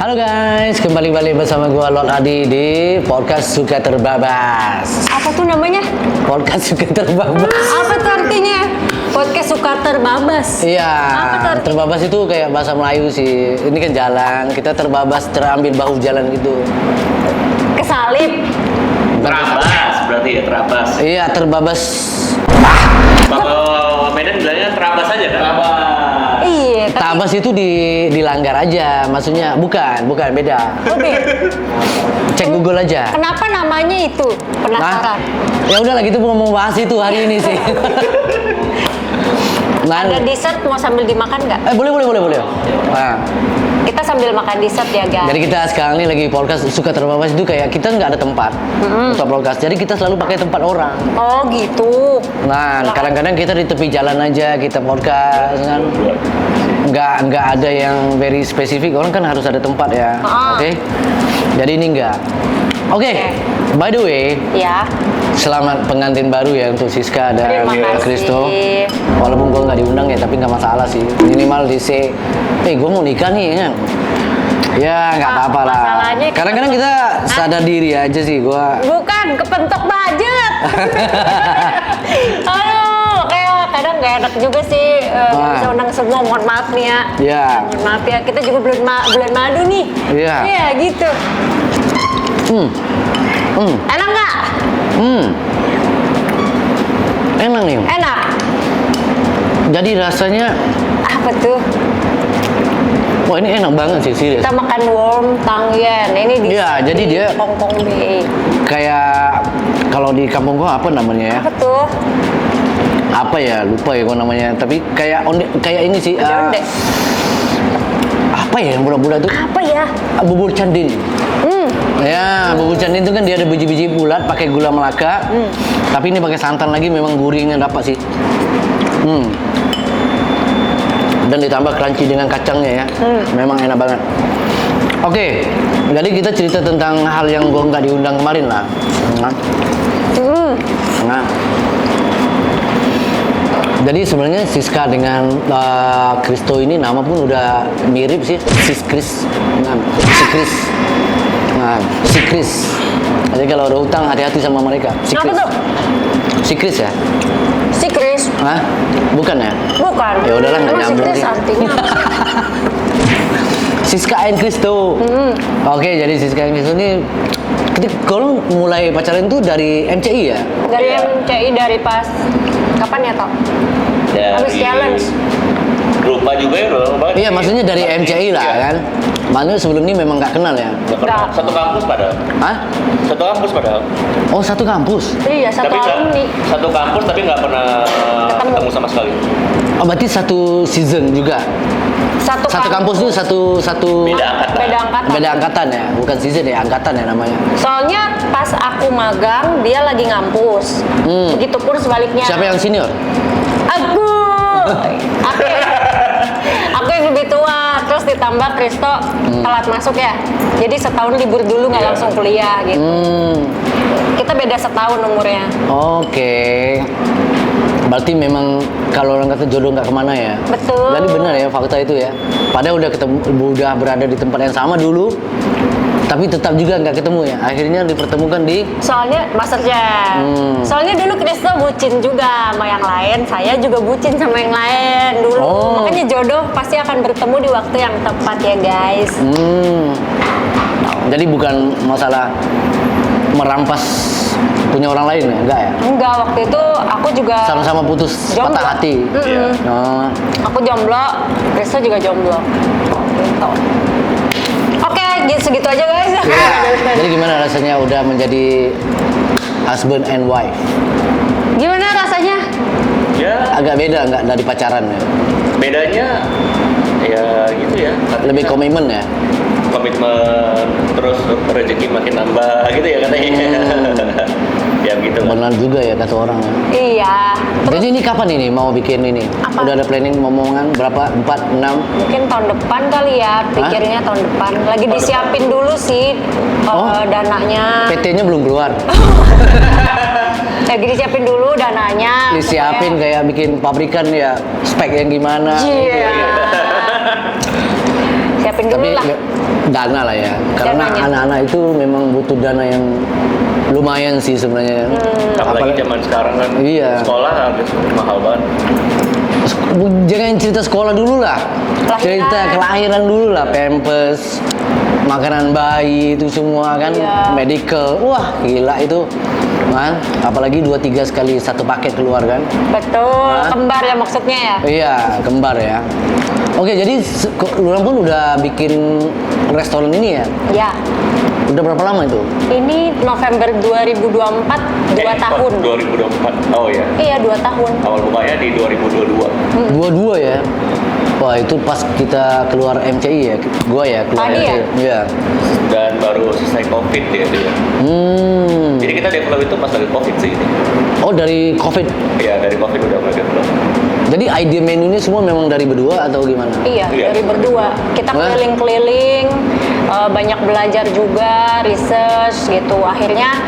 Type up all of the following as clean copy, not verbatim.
Halo guys, kembali bersama gua Lord Adi di podcast Suka Terbabas. Apa tuh namanya? Podcast Suka Terbabas. Apa tuh artinya? Podcast Suka Terbabas. Iya, Apa tuh artinya? terbabas itu kayak bahasa Melayu sih. Ini kan jalan, kita terbabas, terambil bahu jalan gitu. Kesalip. Terabas berarti ya, terabas. Iya, terbabas. Kalau Medan bilangnya terabas aja kan? Terabas. Iya, tapi Tabas itu dilanggar aja, maksudnya bukan beda. Oke. Cek Google aja. Kenapa namanya itu? Penasaran. Ya udahlah gitu mau bahas itu hari ini sih. Nah, Ada dessert mau sambil dimakan nggak? boleh. Nah, Kita sambil makan dessert ya guys. jadi kita sekarang ini lagi podcast Suka Terbabas itu kayak kita nggak ada tempat untuk podcast. Jadi kita selalu pakai tempat orang. Oh gitu. Nah, kadang-kadang kita di tepi jalan aja kita podcast kan. Nggak ada yang very spesifik. Orang kan harus ada tempat ya. Oke. Jadi ini enggak. Oke. By the way, Ya. selamat pengantin baru ya untuk Siska dan Terima kasih. Kristo. Walaupun gue nggak diundang ya, tapi nggak masalah sih. Minimal di say, gue mau nikah nih kan. Ya nggak apa-apa lah. Masalahnya Kadang-kadang kita sadar diri aja sih gue. Bukan kepentok budget. Aduh, kayak kadang nggak enak juga sih nggak bisa undang semua. Mohon maaf nih ya. Ya. Mohon maaf ya. Kita juga bulan madu nih. Iya. Iya gitu. Enak nggak? Enak nih. Enak. Jadi rasanya, Apa tuh? wah ini enak banget sih serius. Kita makan worm tangyen. Ini di Iya, jadi dia Hongkong Bay. kayak kalau di kampung gua apa namanya ya? Apa tuh? Apa ya? Lupa ya gua namanya. Tapi kayak kayak ini sih. Onde-onde. Apa ya yang bulat-bulat itu? Apa ya? Bubur candin. Ya, bubur candin itu kan dia ada biji-biji bulat pakai gula Melaka. Tapi ini pakai santan lagi, memang gurihnya dapat sih. Dan ditambah crunchy dengan kacangnya ya. Memang enak banget. Oke, jadi kita cerita tentang hal yang gua nggak diundang kemarin lah. Nah, jadi sebenarnya Siska dengan Kristo ini nama pun udah mirip sih, Siskris. Nah, Sikris. Nah, Sikris. Jadi kalau ada utang hati-hati sama mereka. Apa tuh? Sikris ya? Si Chris. Hah? Bukan ya? Bukan. Ya udahlah, nggak Emang si nyambung Chris sih. artinya apa sih? Siska and Kristo. Oke, jadi Siska and Kristo ini kalau mulai pacaran tuh dari MCI ya? Dari MCI dari pas kapan ya Tok? Habis challenge. Lupa juga ya loh. Iya, maksudnya dari MCI lah kan. Maksudnya sebelum ini memang nggak kenal ya? Nggak. Satu kampus padahal. Hah? Satu kampus padahal. Oh, satu kampus. Iya, satu alumni. Satu kampus tapi nggak pernah ketemu sama sekali. Oh, berarti satu season juga. Satu kampus itu satu Beda angkatan angkatan. ya, bukan season ya, angkatan ya namanya. Soalnya pas aku magang dia lagi ngampus. Begitupun sebaliknya. Siapa yang senior? Aku. Aku yang lebih tua. Terus ditambah Kristo telat masuk ya. Jadi setahun libur dulu nggak langsung kuliah gitu. Kita beda setahun umurnya. Oke. Berarti memang kalau orang kata jodoh nggak kemana ya. Betul. Jadi benar ya fakta itu ya. Padahal udah berada di tempat yang sama dulu, tapi tetap juga nggak ketemu ya. Akhirnya dipertemukan di. Soalnya Master Chef. Soalnya dulu Kristo bucin juga sama yang lain, saya juga bucin sama yang lain dulu. Oh. Makanya jodoh pasti akan bertemu di waktu yang tepat ya guys. Jadi bukan masalah merampas punya orang lain ya, enggak ya? Enggak, waktu itu aku juga Sama-sama putus jomblo. patah hati. Oh. Aku jomblo, Kristo juga jomblo. Gitu. Oke, segitu aja guys. Iya. Jadi gimana rasanya udah menjadi husband and wife? Gimana rasanya? Ya, Agak beda nggak dari pacaran ya? bedanya ya gitu ya. Lebih komitmen ya? Komitmen, terus rezeki makin nambah gitu ya katanya. Ya gitu. Benar juga ya kata orang ya. Iya. Jadi ini kapan ini mau bikin ini? Apa? Udah ada planning ngomongan berapa? 4, 6? Mungkin tahun depan kali ya, pikirnya tahun depan. Lagi disiapin dulu sih dananya. PT-nya belum keluar. Lagi disiapin dulu dananya. Disiapin kayak bikin pabrikan ya, spek yang gimana. Iya. Siapin dulu Tapi lah. dana lah ya. Karena Dananya. anak-anak itu memang butuh dana yang lumayan sih sebenarnya. Apalagi zaman sekarang kan Iya. sekolah harus mahal banget. Jangan cerita sekolah dulu lah. Kelahiran. Cerita kelahiran dulu lah, pampers, makanan bayi itu semua kan, Iya. medical. Wah, gila itu. Kan? Apalagi 2-3 sekali satu paket keluar kan. Betul, Hah? kembar ya maksudnya ya. Iya, kembar ya. Oke, jadi lu orang pun udah bikin restoran ini ya? Ya, Udah berapa lama itu? ini November 2024, 2 tahun. 2024. Oh ya. Iya, 2 tahun. Awal bukanya di 2022. Dua-dua ya? Wah, itu pas kita keluar MCI ya? Gua ya, keluar Tadi ya? MCI. Iya. Dan baru selesai COVID ya dia. Jadi kita develop itu pas lagi COVID sih ini. Oh, dari COVID. Iya, dari COVID udah mulai develop. Jadi ide menunya semua memang dari berdua atau gimana? Iya, Iya. dari berdua. Kita Hah? keliling-keliling, banyak belajar juga, research gitu. Akhirnya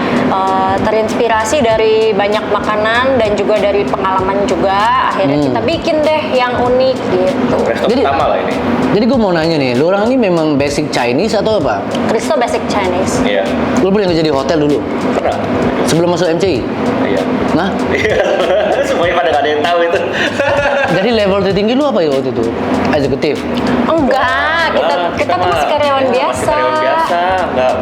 terinspirasi dari banyak makanan dan juga dari pengalaman juga. Akhirnya kita bikin deh yang unik gitu. Resto Jadi- pertama lah ini. Jadi gue mau nanya nih, lu orang ini memang basic Chinese atau apa? Kristo basic Chinese. Iya. Lu pernah kerja di hotel dulu? Pernah. Sebelum masuk MCI? Iya. Nah, Iya. Semuanya pada gak ada yang tahu itu. jadi level tertinggi lu apa ya waktu itu? Eksekutif? Enggak, kita tuh masih karyawan Masih biasa. karyawan biasa,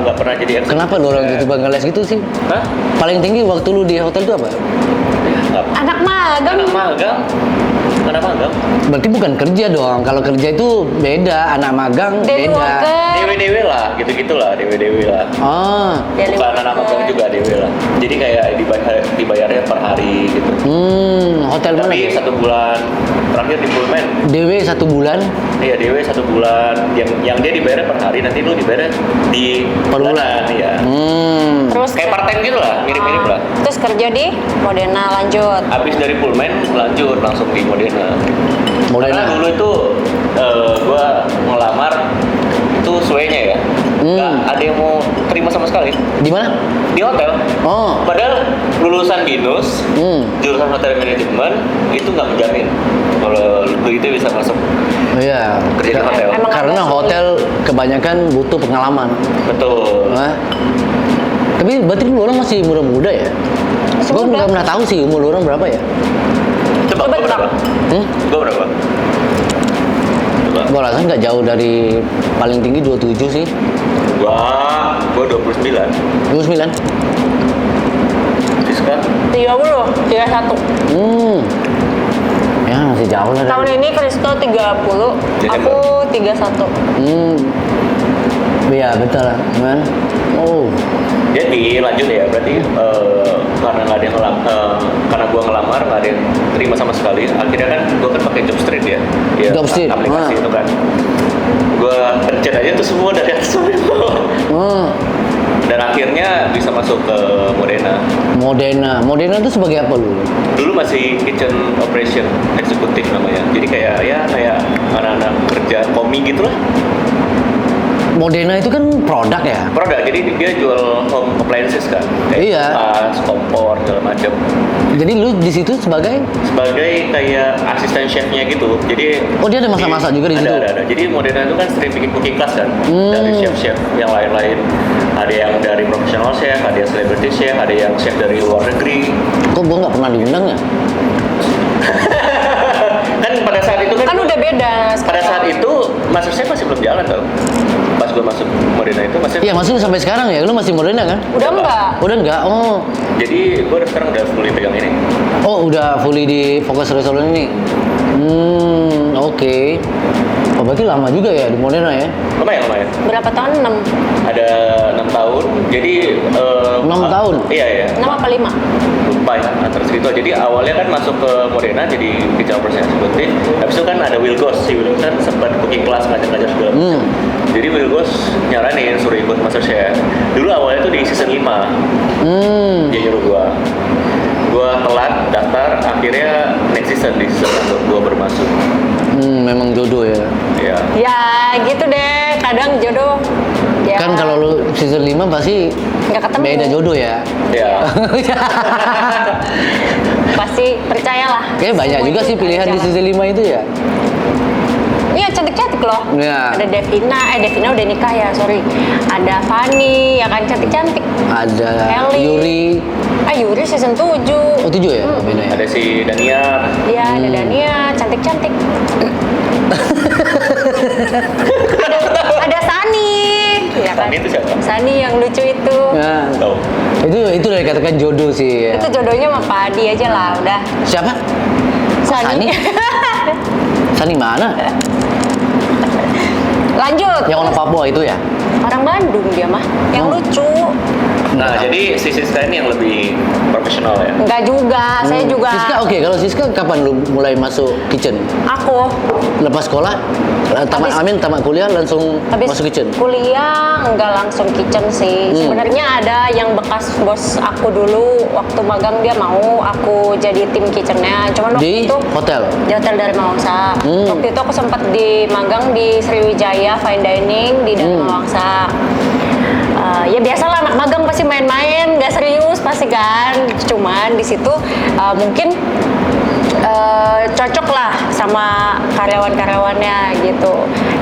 nggak pernah jadi eksekutif. Kenapa lu orang gitu bangga les gitu sih? Hah? Paling tinggi waktu lu di hotel itu apa? Nggak. Anak magang. Anak magang. Anak magang. Berarti bukan kerja dong. Kalau kerja itu beda, anak magang Daily beda. worker. DW lah, gitu-gitulah, DW lah. Oh. Daily Bukan anak worker. magang juga DW lah. Jadi kayak dibayarnya per hari gitu. Hotel mana? Tapi 1 bulan terakhir di Pullman. DW 1 bulan. Iya, DW 1 bulan. Yang dia dibayar per hari, nanti lu dibayar di Per bulan. bulanan, iya. Terus Kayak part time gitu lah, mirip-mirip lah. Terus kerja di Modena lanjut. Habis dari Pullman lanjut langsung di Modena. Modena. Karena dulu itu gua ngelamar itu suenya ya. Nggak ada yang mau terima sama sekali Di mana? di hotel. Oh. Padahal lulusan BINUS, jurusan hotel manajemen itu nggak menjamin kalau lu itu bisa masuk Iya. kerja di hotel. Emang Karena ada sih. hotel kebanyakan butuh pengalaman. Betul. Hah? Tapi berarti lu orang masih muda-muda ya? Masih Gue muda. nggak pernah tahu sih umur lu orang berapa ya? Coba Coba gua berapa? Hmm? Gua berapa? Coba. Gue rasa nggak jauh dari paling tinggi 27 sih. Gua 29. 29. Siska 30, 31. Ya masih jauh lah. Tahun ini Kristo 30, aku 31. Iya betul lah. Gimana? Oh. Jadi lanjut ya, berarti karena nggak ada yang karena gua ngelamar nggak ada yang terima sama sekali. Akhirnya kan gua kan pakai Jobstreet ya, Jobstreet, aplikasi ah. itu kan. Gua pencet aja tuh semua dari atas sampai bawah. Oh. Dan akhirnya bisa masuk ke Modena. Modena itu sebagai apa lu? Dulu masih kitchen operation eksekutif namanya. Jadi kayak anak-anak kerja komi gitulah. Modena itu kan produk ya? Produk, jadi dia jual home appliances kan. Kayak Iya. kipas, kompor, segala macam. Jadi lu di situ sebagai? Sebagai kayak asisten chefnya gitu. Jadi Oh, dia ada masak-masak juga di situ? Ada. Jadi Modena itu kan sering bikin cooking class kan dari chef-chef yang lain-lain. Ada yang dari profesional chef, ada yang celebrity chef, ada yang chef dari luar negeri. Kok gua nggak pernah diundang ya? Kan pada saat itu Kan udah beda pada sekarang. saat itu Master Chef masih belum jalan tau. Pas gue masuk Modena itu masih. Iya, maksudnya sampai sekarang ya? Lu masih Modena kan? Udah enggak? Udah enggak? Oh. Jadi gue sekarang udah fully pegang ini. Oh, udah fully di fokus restoran ini? Oke. Oh, berarti lama juga ya di Modena ya? Lumayan. Berapa tahun? 6? Ada 6 tahun. Jadi 6 tahun? Iya. 6 apa 5? Lupa ya antara segitu. Jadi awalnya kan masuk ke Modena jadi kitchen operation eksekutif. Habis itu kan ada Wilgos. Si Wilgos kan sempat cooking class ngajar-ngajar segala macam. Jadi Wilgos nyaranin suruh ikut Master Chef. Dulu awalnya tuh di season 5. Dia nyuruh gua telat daftar, akhirnya next season di season 1 gua bermasuk. Memang jodoh ya. Ya. Ya gitu deh, kadang jodoh. Ya, Kan kalau lu season 5 pasti nggak ketemu. beda jodoh ya. Ya. Pasti percayalah. Kayaknya banyak Semua juga itu sih ada pilihan di jalan. season 5 itu ya. Iya, cantik-cantik loh. Iya. Ada Devina udah nikah ya, sorry. Ada Fanny, ya kan cantik-cantik. Ada Ellie. Yuri. Yuri season 7. Oh 7 ya? Beda ya? Ada si Daniar. Iya, ada Dania, cantik-cantik. ada Sani, ya kan? Sani itu siapa? Sani yang lucu itu. Nah, Tahu. itu udah dikatakan jodoh sih ya. Itu jodohnya sama Padi aja lah, udah. Siapa? Sani? Sani mana? Lanjut. Yang orang Papua itu ya? Orang Bandung dia mah, yang Oh. lucu. Nah, Nggak tahu. jadi si Siska ini yang lebih profesional ya. Enggak juga, saya juga. Siska oke, kalau Siska kapan lu mulai masuk kitchen? Aku Lepas sekolah, tamat kuliah langsung habis masuk kitchen. kuliah enggak langsung kitchen sih. Sebenarnya ada yang bekas bos aku dulu waktu magang dia mau aku jadi tim kitchennya. Cuman waktu Di itu hotel. di hotel Dharma Wangsa. Hmm. Waktu itu aku sempat di magang di Sriwijaya Fine Dining di Dharma Wangsa. Ya biasalah anak magang pasti main-main, nggak serius pasti kan. Cuman di situ mungkin cocok lah sama karyawan-karyawannya gitu.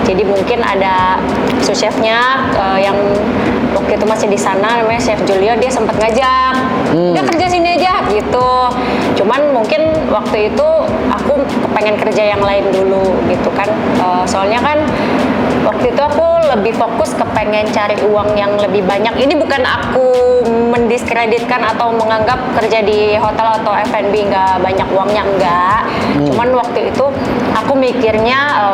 Jadi mungkin ada sous chefnya yang waktu itu masih di sana namanya Chef Julio, dia sempat ngajak, udah kerja sini aja gitu. Cuman mungkin waktu itu aku pengen kerja yang lain dulu gitu kan. Soalnya kan waktu itu aku lebih fokus ke pengen cari uang yang lebih banyak. Ini bukan aku mendiskreditkan atau menganggap kerja di hotel atau F&B nggak banyak uangnya, enggak. Cuman waktu itu aku mikirnya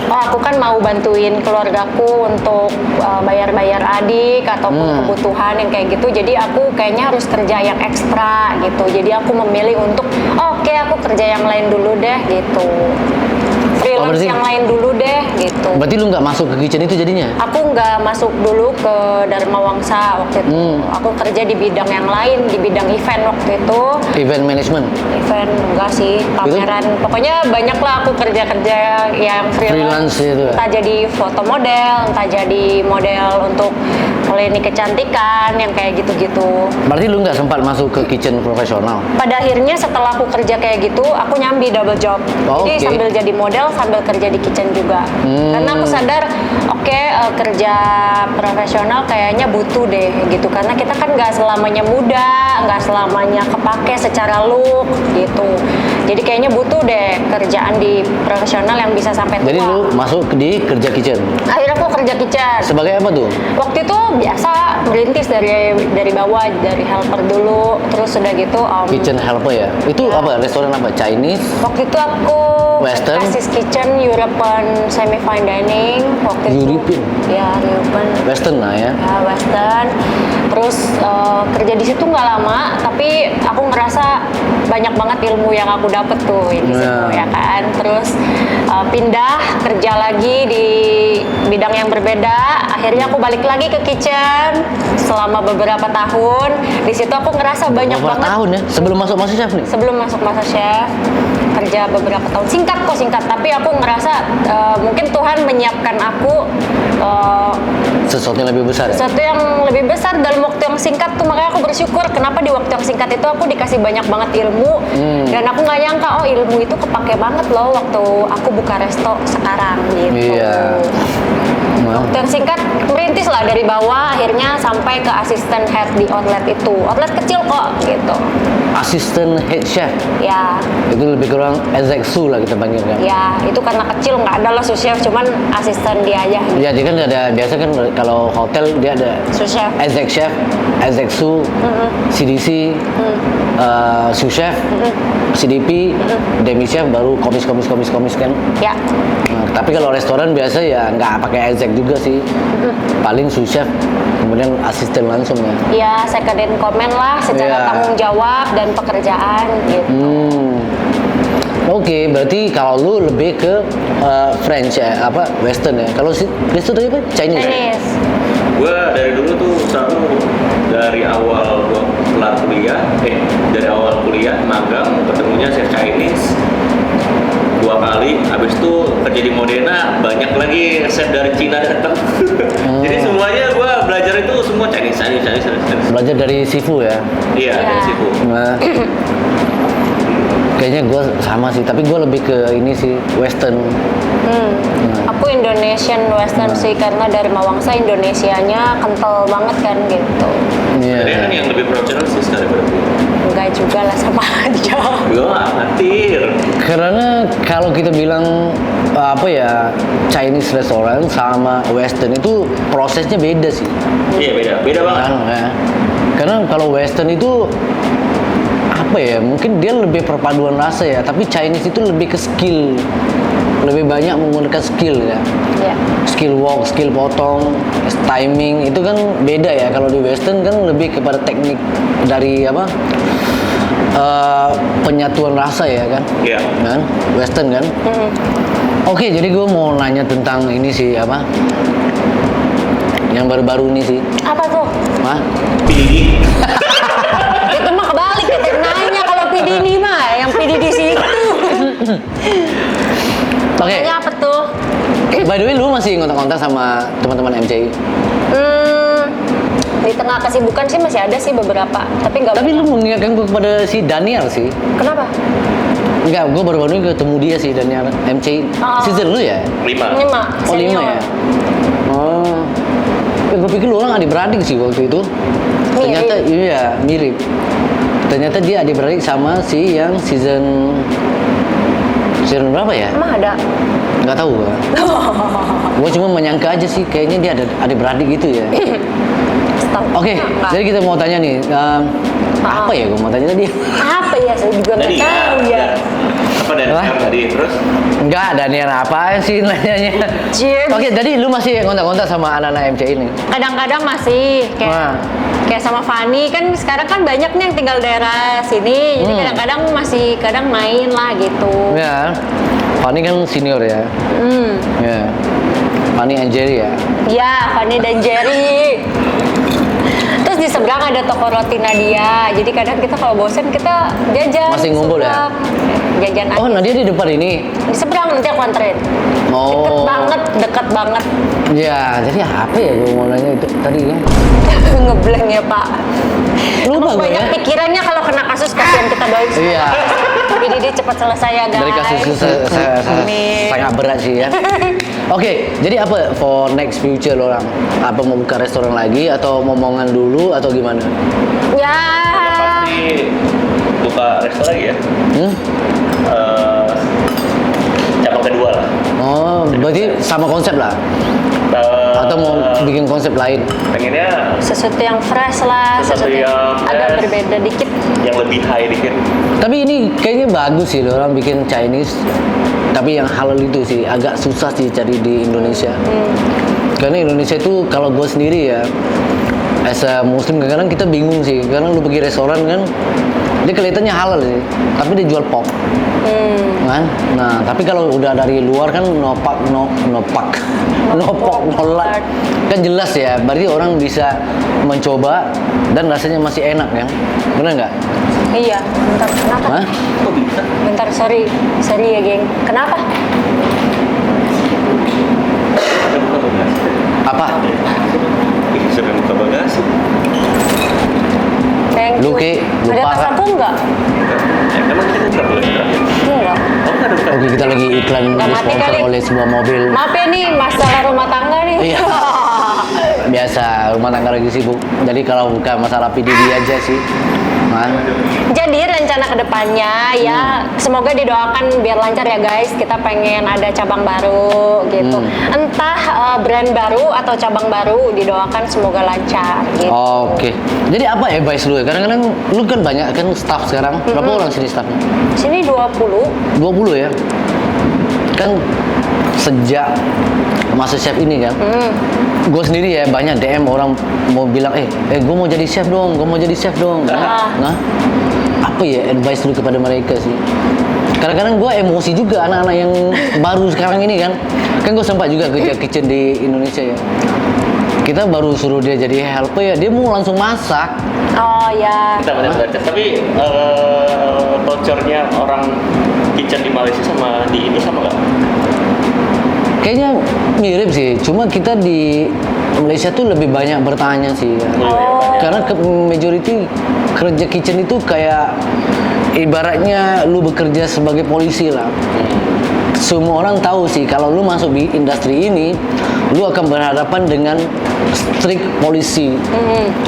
oh aku kan mau bantuin keluargaku untuk bayar-bayar adik ataupun kebutuhan yang kayak gitu. Jadi aku kayaknya harus kerja yang ekstra gitu. Jadi aku memilih untuk oke, aku kerja yang lain dulu deh gitu. Freelance berarti- yang lain dulu deh gitu. Berarti lu nggak masuk ke kitchen itu jadinya? Aku nggak masuk dulu ke Dharma Wangsa waktu itu. Aku kerja di bidang yang lain, di bidang event waktu itu. Event management. Event enggak sih, pameran. Pokoknya banyak lah aku kerja-kerja yang Freelance itu ya? Entah jadi foto model, entah jadi model untuk klinik kecantikan, yang kayak gitu-gitu. Berarti lu nggak sempat masuk ke kitchen profesional? Pada akhirnya setelah aku kerja kayak gitu, aku nyambi double job. Oh, Jadi oke. sambil jadi model, sambil kerja di kitchen juga. Karena aku sadar, kerja profesional kayaknya butuh deh gitu. Karena kita kan nggak selamanya muda, nggak selamanya kepake secara look gitu. Jadi kayaknya butuh deh kerjaan di profesional yang bisa sampai tua. Jadi lu masuk di kerja kitchen. Akhirnya aku kerja kitchen. Sebagai apa tuh? Waktu itu biasa merintis dari bawah, dari helper dulu, terus udah gitu Kitchen helper ya? Itu Ya. apa? Restoran apa? Chinese? waktu itu aku Western? Cassis Kitchen, European Semi Fine Dining waktu European? itu. Ya, European. Western lah ya? Ya, Western. Terus kerja di situ nggak lama, tapi aku ngerasa banyak banget ilmu yang aku dapet tuh di situ Ya. ya kan. Terus pindah kerja lagi di bidang yang berbeda. Akhirnya aku balik lagi ke kitchen selama beberapa tahun. Di situ aku ngerasa banyak Berapa banget. tahun ya? Sebelum masuk MasterChef nih? Sebelum masuk MasterChef kerja beberapa tahun, singkat, tapi aku ngerasa mungkin Tuhan menyiapkan aku Sesuatu yang lebih besar ya? sesuatu yang lebih besar dalam waktu yang singkat tuh. Makanya aku bersyukur kenapa di waktu yang singkat itu aku dikasih banyak banget ilmu dan aku nggak nyangka ilmu itu kepake banget loh waktu aku buka resto sekarang gitu. Iya. Nah, Waktu yang singkat merintis lah dari bawah, akhirnya sampai ke asisten head di outlet itu. Outlet kecil kok gitu. asisten head chef. Ya, Itu lebih kurang exec-su lah kita panggil kan? ya itu karena kecil nggak ada lah sous chef, cuman asisten dia aja. Ya, dia kan ada, biasa kan kalau hotel dia ada Sous chef. exec chef, exec-su, CDC, sous chef, CDP, demi chef, baru komis kan. Ya, Nah, tapi kalau restoran biasa ya nggak pakai exec juga sih. Paling sous chef, kemudian asisten langsung ya. ya second in command lah secara Iya. tanggung jawab dan pekerjaan gitu. Oke, berarti kalau lu lebih ke French ya, apa Western ya. Kalau Kristo tadi apa? Chinese. Chinese. Gue dari dulu tuh selalu dari awal gue kelar kuliah, dari awal kuliah magang ketemunya chef Chinese 2 kali, habis itu kerja di Modena banyak lagi chef dari Cina datang. Jadi semuanya gue belajar itu semua Chinese. Belajar dari Sifu ya. Iya, dari Iya. situ. Nah, Kayaknya gue sama sih, tapi gue lebih ke ini sih western. Aku Indonesian Western sih, karena dari Mawangsa Indonesianya kental banget kan gitu. Iya. Dia kan yang lebih profesional sih daripada gue. Enggak juga lah, sama aja. Gue amatir. Karena kalau kita bilang apa ya, Chinese restaurant sama western itu prosesnya beda sih. Iya beda banget. Kan, ya. Karena kalau western itu apa ya, mungkin dia lebih perpaduan rasa ya, tapi Chinese itu lebih ke skill, lebih banyak menggunakan skill ya. Iya. Skill walk, skill potong, timing itu kan beda ya. Kalau di western kan lebih kepada teknik dari apa, penyatuan rasa ya kan. Iya. Kan western kan. Oke, jadi gue mau nanya tentang ini sih, apa yang baru-baru ini sih. Apa tuh? Hah? Pilih. Itu mah kebalik, kita nanya kalau PD ini mah, yang PD di situ. Oke. Nanya apa tuh? By the way, lu masih ngontak-ngontak sama teman-teman MCI? Di tengah kesibukan sih masih ada sih beberapa, tapi nggak. Tapi lu mengingatkan gue kepada si Daniel sih. Kenapa? Enggak, gue baru-baru ini ketemu dia sih, Daniel MCI. Oh. Season lu ya? 5. Ini mah Oh, 5 senior. ya? Oh. Gue pikir lu orang adik-beradik sih waktu itu. Ternyata iya, mirip. Ternyata dia adik-beradik sama si yang season berapa ya? Emang ada? Nggak tahu gue. Gue cuma menyangka aja sih, kayaknya dia ada adik-beradik gitu ya. Oke, Enggak. jadi kita mau tanya nih, apa ya gue mau tanya tadi? Apa ya? Saya juga nggak Tadi tahu ya. Apa dari Hah? yang tadi terus? Enggak, Daniel apaan sih nanyanya? James. Oke, tadi lu masih kontak-kontak sama anak-anak MC ini? Kadang-kadang masih Wah. kayak sama Fanny kan sekarang kan banyak nih yang tinggal daerah sini, jadi kadang-kadang masih kadang main lah gitu. Ya, Fanny kan senior ya. Ya, Fanny and Jerry ya. Ya, Fanny dan Jerry. Terus di seberang ada toko roti Nadia. Jadi kadang kita kalau bosen kita jajan. Masih di ngumpul ya? seberang. Jajan aja. Oh, Nadia di depan ini. Di seberang nanti aku anterin. Oh. Dekat banget. Ya, jadi apa ya gue mau nanya itu tadi ya? Ngeblank ya Pak. Lupa Emang gue banyak ya. pikirannya kalau kena kasus, kasihan kita doain semua. Iya. Tapi Didi cepat selesai ya guys. Dari kasus itu Amin. sangat berat sih ya. Oke, jadi apa for next future lo orang? Apa mau buka restoran lagi atau momongan dulu atau gimana? Ya. Pasti buka resto lagi ya. Hmm? Cabang kedua lah. Oh, berarti sama konsep lah? Atau mau bikin konsep lain? Pengennya Sesuatu yang fresh lah, Sesuatu yang agak fresh. berbeda dikit. yang lebih high dikit. Tapi ini kayaknya bagus sih lo orang bikin Chinese. Tapi yang halal itu sih agak susah sih cari di Indonesia. Karena Indonesia itu kalau gue sendiri ya, as a Muslim kadang-kadang kita bingung sih. Karena lu pergi restoran kan, dia kelihatannya halal sih, tapi dia jual pop. Kan? Nah, tapi kalau udah dari luar kan nopak nolak kan jelas ya, berarti orang bisa mencoba dan rasanya masih enak kan, benar nggak? Iya, bentar, kenapa? Hah? Kok bisa? Bentar, sorry ya geng. Kenapa? Ada buka bagasi. Apa? Ini sudah buka bagasi. Thank Lu, you. Ki, Ada lupa tas kan? aku nggak? Emang kita buka belum terakhir? Enggak. Oh, nggak ada buka. Oke, kita lagi iklan Nggak mati disponsor kali. oleh sebuah mobil. Maaf ya nih, masalah rumah tangga nih. Iya. Biasa, rumah tangga lagi sibuk. Jadi kalau bukan masalah PDD aja sih. Nah, Jadi rencana kedepannya ya semoga didoakan biar lancar ya guys. Kita pengen ada cabang baru gitu. Entah brand baru atau cabang baru, didoakan semoga lancar gitu. oke. Jadi apa advice lu ya? Kadang-kadang lu kan banyak kan staff sekarang. Berapa orang sini staffnya? Sini 20. 20 ya? Kan sejak masa chef ini kan, gue sendiri ya banyak DM orang mau bilang, gue mau jadi chef dong, gue mau jadi chef dong. Nah, apa ya advice lu kepada mereka sih? Kadang-kadang gue emosi juga anak-anak yang baru sekarang ini kan gue sempat juga kerja kitchen di Indonesia ya. Kita baru suruh dia jadi helper ya, dia mau langsung masak. Oh ya. Kita banyak belajar. Tapi culture-nya orang kitchen di Malaysia sama di Indo sama nggak? Kayaknya mirip sih, cuma kita di Malaysia tuh lebih banyak bertanya sih ya. Oh. Karena majority kerja kitchen itu kayak ibaratnya lu bekerja sebagai polisi lah. Semua orang tahu sih kalau lu masuk di industri ini, lu akan berhadapan dengan strict polisi,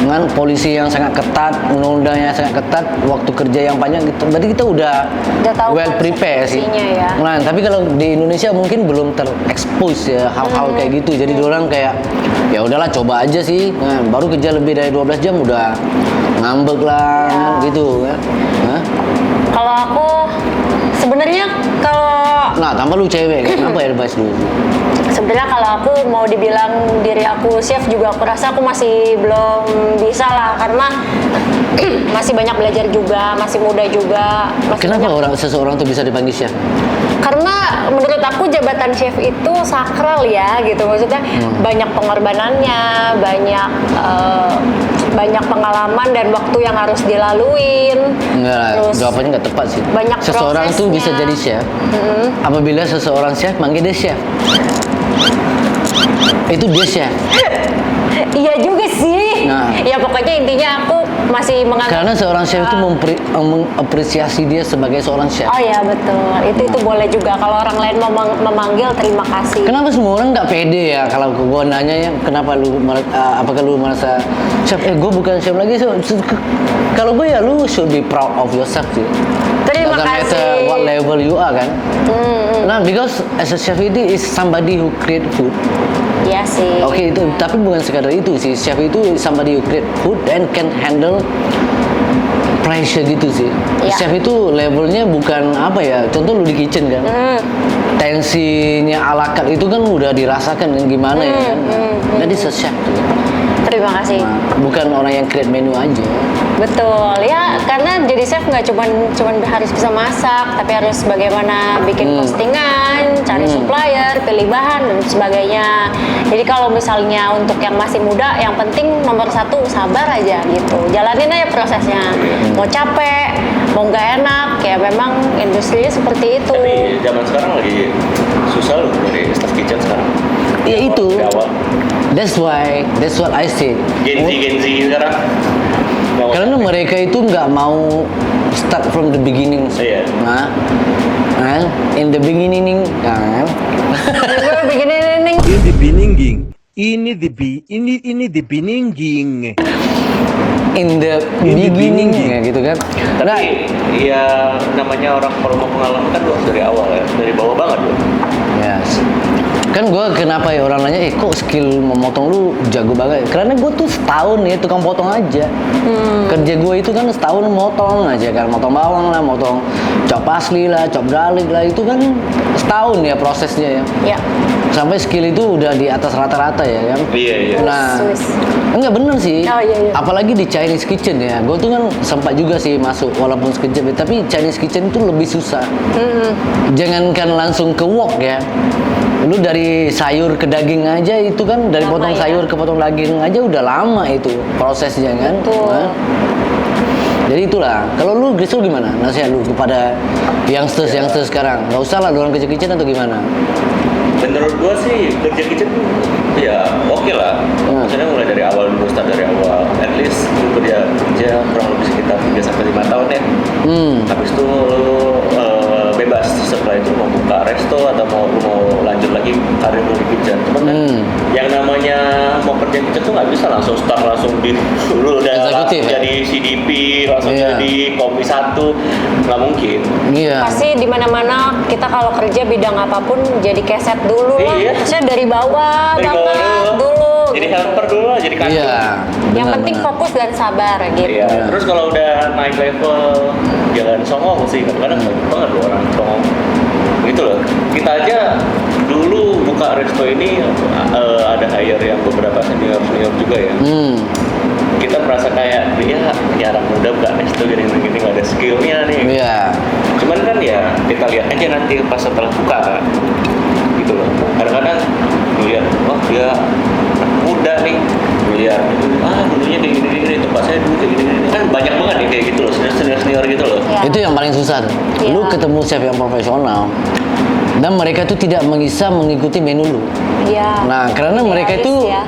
dengan polisi yang sangat ketat, undang-undangnya sangat ketat, waktu kerja yang panjang gitu. Berarti kita udah tahu well prepare sih. ya. Nah, tapi kalau di Indonesia mungkin belum terekspos ya hal-hal kayak gitu. Jadi orang kayak ya udahlah coba aja sih. Nah, baru kerja lebih dari 12 jam udah ngambek lah gitu kan. Hah? Kalau aku sebenarnya Nah, tanpa lu cewek kan, apa advice lu? sebenarnya kalau aku mau dibilang diri aku chef juga aku rasa aku masih belum bisa lah karena masih banyak belajar juga, masih muda juga. Kenapa seseorang tuh bisa dipanggil chef? Karena menurut aku jabatan chef itu sakral ya gitu, maksudnya banyak pengorbanannya, banyak pengalaman dan waktu yang harus dilaluin. Enggak, Terus jawabannya nggak tepat sih. banyak Seseorang tuh prosesnya. bisa jadi chef apabila seseorang chef manggil dia chef. Itu dia chef. Iya juga sih. Nah. Ya pokoknya intinya aku masih menganggap. Karena seorang chef itu mengapresiasi dia sebagai seorang chef. Oh ya betul. Itu boleh juga kalau orang lain memanggil terima kasih. Kenapa semua orang nggak pede ya kalau gue nanya ya kenapa apakah lu merasa chef? Gue bukan chef lagi. Kalau gue ya lu should be proud of yourself sih. Terima Doesn't kasih. matter what level you are kan. Nah, because as a chef itu is somebody who create food. Iya sih. Oke, itu tapi bukan sekadar itu sih. Chef itu somebody who create food and can handle pressure gitu sih. Iya. Chef itu levelnya bukan apa ya? Contoh lu di kitchen kan. Tensinya ala carte itu kan udah dirasakan kan gimana ya kan. Jadi chef tuh. Terima kasih. Nah, bukan orang yang create menu aja. Betul ya, karena jadi chef nggak cuman harus bisa masak, tapi harus bagaimana bikin postingan, cari supplier, pilih bahan dan sebagainya. Jadi kalau misalnya untuk yang masih muda, yang penting nomor satu sabar aja gitu. Jalanin aja prosesnya. Mau capek, mau nggak enak, ya memang industrinya seperti itu. Tapi zaman sekarang lagi susah loh dari staff kitchen sekarang. Ya itu. Dari awal. That's what I said. Gen Z sekarang. Mau Karena mereka itu nggak mau start from the beginning. Iya. Nah, in the beginning kan. Begini nih. In the beginning. Ini the beginning. In the In the beginning beginning. ya gitu kan. Nah, Tapi ya namanya orang kalau mau pengalaman kan harus dari awal ya, dari bawah banget loh. yes. Kan gue kenapa ya orang nanya, kok skill memotong lu jago banget? Karena gue tuh setahun ya tukang potong aja. Kerja gue itu kan setahun motong aja kan, motong bawang lah, motong chop asli lah, chop garlic lah, itu kan setahun ya prosesnya ya. Ya. Sampai skill itu udah di atas rata-rata ya kan. Iya. Nah, Swiss. enggak bener sih. Oh, iya. Apalagi di Chinese kitchen ya. Gue tuh kan sempat juga sih masuk walaupun sekejap ya, tapi Chinese kitchen itu lebih susah. Jangankan langsung ke wok ya. Lu dari sayur ke daging aja itu kan, dari Lama potong ya. sayur ke potong daging aja udah lama itu prosesnya kan. Betul. Nah, jadi itulah. Kalau lu Grisul gimana? Nasihat lu kepada youngsters sekarang? Gak usah lah orang kecil-kecil atau gimana? Menurut gua sih kerja kitchen ya oke lah. Maksudnya mulai dari awal dulu, start dari awal. At least lu kerja kurang lebih sekitar 3 sampai 5 tahun ya. Habis itu lu bebas setelah itu mau buka resto atau mau lanjut lagi karir lu di kitchen. Cuman kan yang namanya mau kerja kitchen tuh nggak bisa langsung start langsung lu udah Eksekutif, ya? jadi CDP langsung Iya. jadi kopi 1 nggak mungkin. Iya. Pasti di mana-mana kita kalau kerja bidang apapun jadi keset dulu lah. Iya. Maksudnya dari bawah Dari banget bawah dulu. jadi gitu. helper dulu lah, jadi kasir. Iya. Yang penting benar-benar. fokus dan sabar gitu. Iya. Terus kalau udah naik level jangan songong sih, kadang-kadang banyak banget loh orang songong. Gitu loh. Kita aja dulu buka resto ini ada hire yang beberapa senior juga ya. Kita merasa kayak ya anak muda buka resto gini nggak ada skillnya nih. Iya. Cuman kan ya kita lihat aja nanti pas setelah buka gitu loh. Kadang-kadang dilihat, wah dia anak muda nih, dilihat dulunya kayak gini tempat saya dulu kayak gini kan banyak banget nih kayak gitu loh, senior gitu loh. Ya. Itu yang paling susah tuh. Iya. Lu ketemu chef yang profesional dan mereka itu tidak bisa mengikuti menu lu. Iya. Nah, karena mereka Idealis itu ya.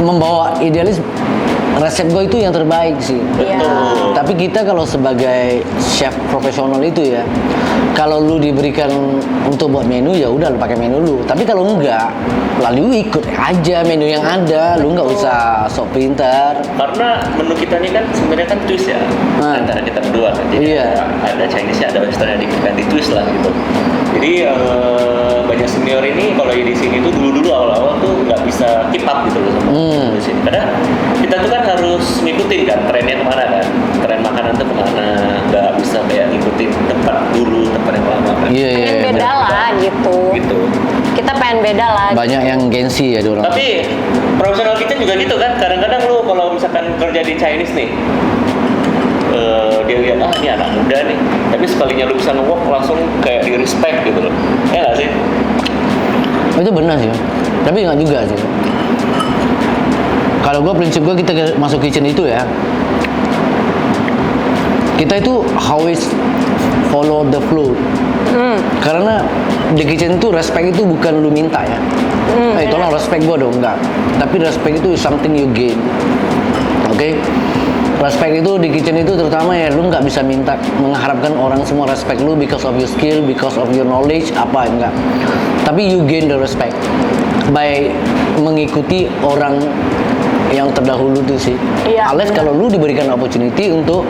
membawa idealis resep gue itu yang terbaik sih. Iya. Betul. Tapi kita kalau sebagai chef profesional itu ya, kalau lu diberikan untuk buat menu ya udah lu pakai menu lu. Tapi kalau enggak, lalu lu ikut aja menu yang ada, lu nggak usah sok pintar. Karena menu kita ini kan sebenarnya kan twist ya antara kita berdua kan. Jadi Iya. ada Chinese ada Western yang di twist lah gitu. Jadi banyak senior ini kalau di sini tuh dulu awal-awal tuh nggak bisa keep up gitu loh sama di sini. Karena kita tuh kan harus ngikutin kan trennya kemana kan, tren makanan tuh kemana, nggak bisa kayak ngikutin tempat dulu tempat yang lama kan. Iya, iya. Pengen beda bener. lah gitu. Gitu. Kita pengen beda lah. Banyak yang gengsi ya orang. Tapi profesional kita juga gitu kan. Kadang-kadang lu kalau misalkan kerja di Chinese nih, dia lihat ini anak muda nih. Tapi sekalinya lu bisa nge-work langsung kayak di respect gitu loh. Ya nggak sih? Itu benar sih, tapi nggak juga sih. Kalau gue prinsip gue kita masuk kitchen itu ya, kita itu always follow the flow. Karena di kitchen itu respect itu bukan lu minta ya. Tolong respect gue dong, enggak. Tapi respect itu something you gain. Oke? Respect itu di kitchen itu terutama ya lu nggak bisa minta mengharapkan orang semua respect lu because of your skill, because of your knowledge apa enggak. Tapi you gain the respect by mengikuti orang yang terdahulu itu sih. Iya, Alias benar. kalau lu diberikan opportunity untuk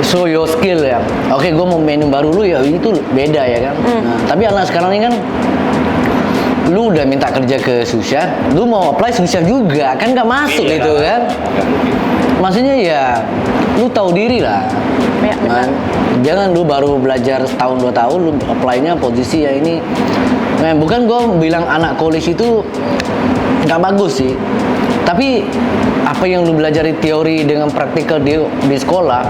show your skill ya. Oke, gue mau menu baru lu ya itu beda ya kan. Nah, tapi anak sekarang ini kan lu udah minta kerja ke sous chef, lu mau apply sous chef juga kan nggak masuk Iya, gitu kan. Maksudnya ya lu tahu diri lah. Ya, benar. Kan? Jangan lu baru belajar setahun 2 tahun lu apply-nya posisi ya ini. Nah, bukan gue bilang anak college itu nggak bagus sih. Tapi apa yang lu belajar di teori dengan praktikal di sekolah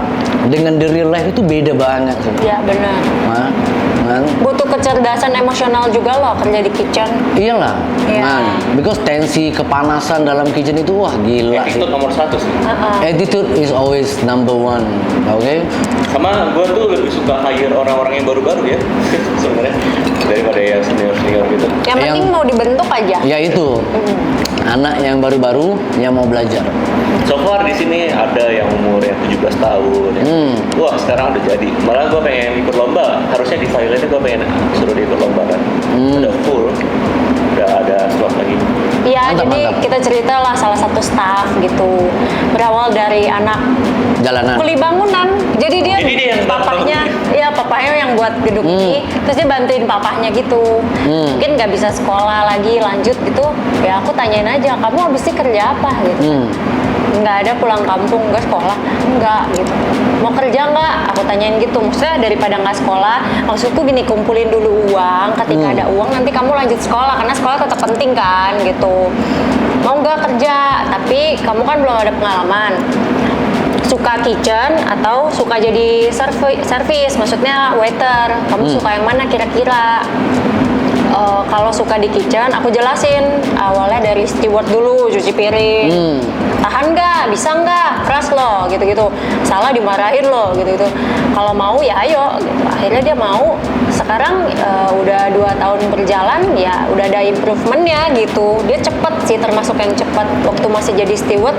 dengan the real life itu beda banget sih. Ya benar. Nah, kan? Butuh kecerdasan emosional juga loh kerja di kitchen. Iyalah. Iya. Nah, because tensi kepanasan dalam kitchen itu wah gila sih. Attitude nomor 1 sih. Attitude is always number one. Oke? Sama gue tuh lebih suka hire orang-orang yang baru-baru ya sebenarnya daripada yang senior-senior gitu. Yang penting mau dibentuk aja. Ya itu. Anak yang baru-baru yang mau belajar. So far di sini ada yang umurnya 17 tahun. Ya. Wah sekarang udah jadi. Malah gue pengen ikut lomba. Harusnya di Thailand gue pengen suruh dia ikut lomba kan. Udah full. Udah ada slot lagi. Iya, Mantap, jadi mantap. kita cerita lah salah satu staff gitu. Berawal dari anak Jalanan. kuli bangunan. Jadi dia yang papahnya, iya papahnya yang buat gedung ini, terus dia bantuin papahnya gitu. Mungkin nggak bisa sekolah lagi lanjut gitu. Ya aku tanyain aja, kamu habis ini kerja apa gitu. Nggak ada pulang kampung, nggak sekolah, nggak gitu. Mau kerja nggak? Aku tanyain gitu. Maksudnya daripada nggak sekolah, maksudku gini kumpulin dulu uang. Ketika ada uang nanti kamu lanjut sekolah karena sekolah tetap penting kan gitu. Mau nggak kerja? Tapi kamu kan belum ada pengalaman. Suka kitchen atau suka jadi service, maksudnya waiter. Kamu suka yang mana kira-kira? Kalau suka di kitchen, aku jelasin awalnya dari steward dulu, cuci piring, tahan nggak, bisa nggak, keras loh, gitu-gitu. Salah dimarahin loh, gitu-gitu. Kalau mau ya ayo. Gitu. Akhirnya dia mau. Sekarang udah 2 tahun berjalan, ya udah ada improvementnya gitu. Dia cepet sih, termasuk yang cepet. Waktu masih jadi steward,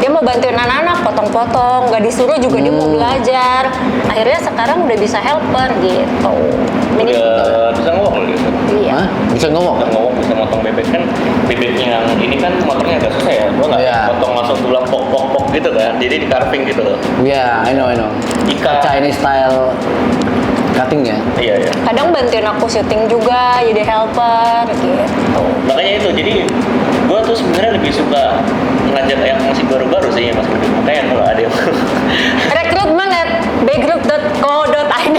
dia mau bantuin anak-anak potong-potong, nggak disuruh juga dia mau belajar. Akhirnya sekarang udah bisa helper gitu. Udah bisa ngomong loh gitu. Iya. Hah? Bisa ngomong? Bisa ngomong, bisa motong bebek kan. Bebeknya yang ini kan motongnya agak susah ya. Gue nggak Iya. potong langsung tulang pok gitu kan. Jadi di carving gitu loh. Ya, I know. Ikan. Chinese style cutting ya. Iya iya. Kadang bantuin aku syuting juga, jadi helper gitu. Makanya itu, jadi gue tuh sebenarnya lebih suka ngajak yang masih baru-baru sih, yang masih muda. Makanya kalau ada yang Rekrutmen at bgrupco.id.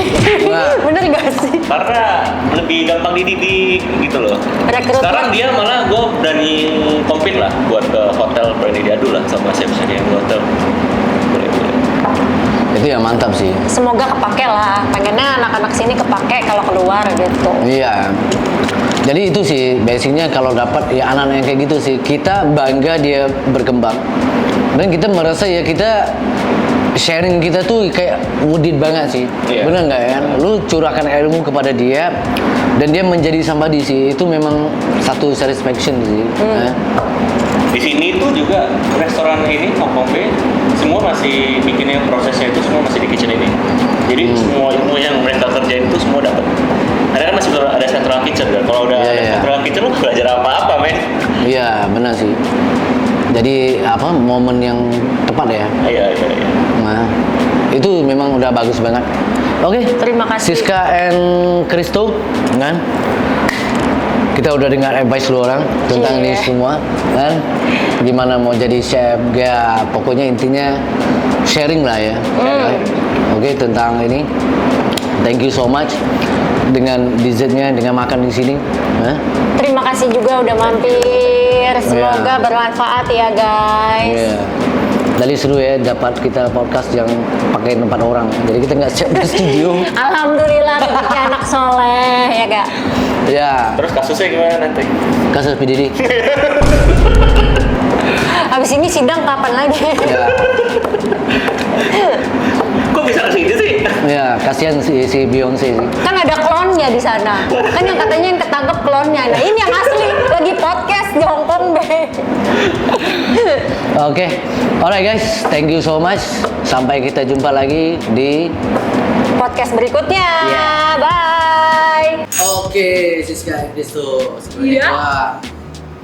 Wah. Bener gak sih? karena lebih gampang dididik gitu loh. Rekrutmen. Sekarang dia malah gue berani compete lah buat ke hotel, berani diadu lah sama chef-chef yang di hotel. Boleh. Itu yang mantap sih. Semoga kepake lah. Pengennya anak-anak sini kepake kalau keluar gitu. Iya. Jadi itu sih basicnya kalau dapat ya anak-anak yang kayak gitu sih kita bangga dia berkembang dan kita merasa ya kita sharing kita tuh kayak worth it banget sih. Iya. Bener nggak ya? Lu curahkan ilmu kepada dia dan dia menjadi somebody sih itu memang satu satisfaction sih. Di sini tuh juga restoran ini Hongkong Bay semua masih bikinnya prosesnya itu semua masih di kitchen ini. Jadi semua ilmu yang mereka kerjain itu semua dapat. Karena kan masih belum ada central kitchen kan. Kalau udah Iya, ada iya. central kitchen lu belajar apa-apa, men. Iya, benar sih. Jadi apa momen yang tepat ya. Iya. Nah, itu memang udah bagus banget. Oke, Terima kasih. Siska and Kristo, kan? Kita udah dengar advice lu orang tentang ini Cie. semua, kan? Gimana mau jadi chef? Ya, pokoknya intinya sharing lah ya. Oke, tentang ini. Thank you so much dengan dessertnya, dengan makan di sini. Hah? Terima kasih juga udah mampir. Semoga Iya. bermanfaat ya guys. Iya. Tadi seru ya dapat kita podcast yang pakai tempat orang. Jadi kita nggak siap di studio. Alhamdulillah rezekinya anak soleh ya gak? Ya, Terus kasusnya gimana nanti? kasus PDD. Habis ini sidang kapan lagi? Ya, Kok bisa ke sini sih? ya kasihan si Beyonce sih. Kan ada klonnya di sana. Kan yang katanya yang ketangkep klonnya. Nah ini yang asli lagi podcast di Hongkong Bay. Oke, alright guys, thank you so much. Sampai kita jumpa lagi di Podcast berikutnya. Yeah. Bye. Oke, Siska Kristo. Iya. Gua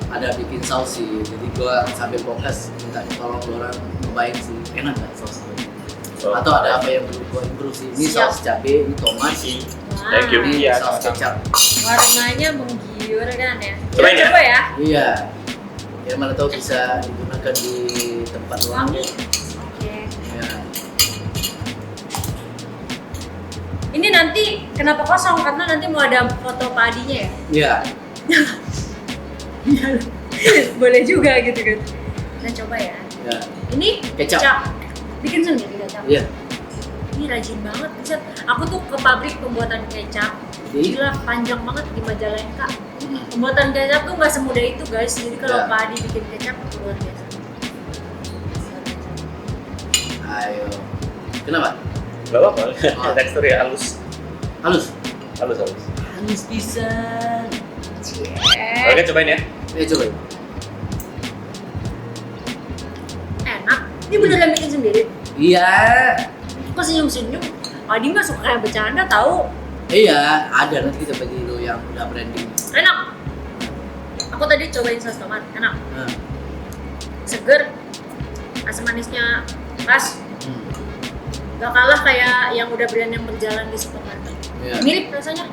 ada bikin saus sih. Jadi gua sambil podcast minta tolong lu orang cobain sih. Enak kan saus? Atau ada apa yang perlu gua improve sih? Ini Siap. saus cabai, ini tomat sih. Thank you. Ini Iya, saus sama-sama. kecap. Warnanya menggiurkan ya. Cobain ya? Coba ya. Iya. Ya mana tahu bisa digunakan di tempat luar. Wangi. Oke. Ya. Ini nanti kenapa kosong? Karena nanti mau ada foto padinya ya. Iya. Boleh juga gitu kan. Kita coba ya. Ya. Ini Kecap. Bikin sendiri kecap. Iya. Ini rajin banget, Buset. Aku tuh ke pabrik pembuatan kecap. Ih. Gila, panjang banget di Majalengka. Pembuatan kecap tuh nggak semudah itu, guys. Jadi kalau Ya. padi bikin kecap luar biasa. Ayo. Kenapa? Gak apa-apa. Oh. Teksturnya halus. Halus. Halus. Halus pisan. Oke, cobain ya. Coba. Enak. Ini beneran bikin sendiri. Iya. Kok senyum-senyum? Padi mah suka kayak bercanda tahu. Iya, ada nanti kita bagi lo yang udah branding. Enak. Aku tadi cobain saus tomat, enak. Nah. Seger. Asam manisnya pas. Hmm. Gak kalah kayak yang udah brand yang berjalan di supermarket. Iya. Mirip rasanya.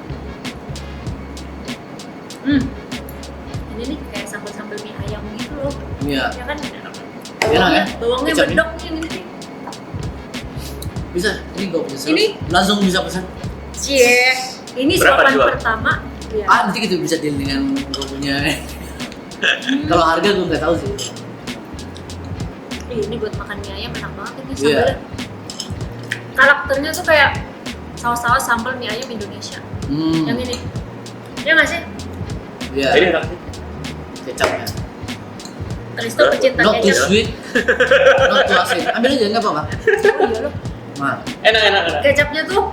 Ini nih kayak sambal-sambal mie ayam gitu loh. Iya. Ya kan? Enak ya? Bawangnya Kecap ini? bedok nih yang ini nih. Bisa. Ini gua pesan. Ini? Langsung bisa pesan. Cie. Ini Berapa suapan jual? pertama. Iya. Ah, nanti kita bisa deal dengan gua punya. Kalau harga gua nggak tahu sih. Ini buat makan mie ayam enak banget ini Iya. sambalnya. Karakternya tuh kayak saus-saus sambal mie ayam Indonesia. Yang ini. Ya nggak sih? Iya. Ini enak sih. Kecapnya. Kristo pecinta Not too kecap. sweet. Not too asin. Ambil aja nggak apa-apa. Oh iya loh. Nah. Enak. Kecapnya tuh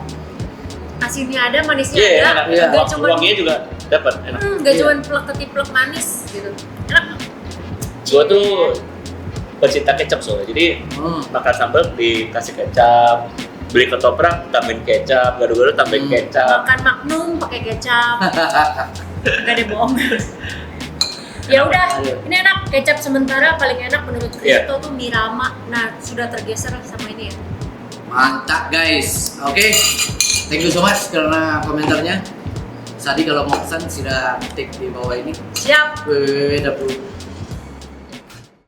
asinnya ada, manisnya Iya, ada. enak. Iya. Gak cuman Wanginya juga dapat. Enak. gak Iya. cuman plek ketiplek manis gitu. Enak. Gua tuh pecinta kecap soalnya. Jadi makan sambal dikasih kecap, beli ketoprak tambahin kecap, gado-gado tambahin kecap. Makan Magnum pakai kecap. Gak ada bohong. Ya udah, Ayo. ini enak. Kecap sementara paling enak menurut Iya. Kristo tuh Mirama. Nah, sudah tergeser sama ini ya. Mantap guys. Oke. Thank you so much karena komentarnya. Sadi kalau mau pesan sudah ketik di bawah ini. Siap. www.dapur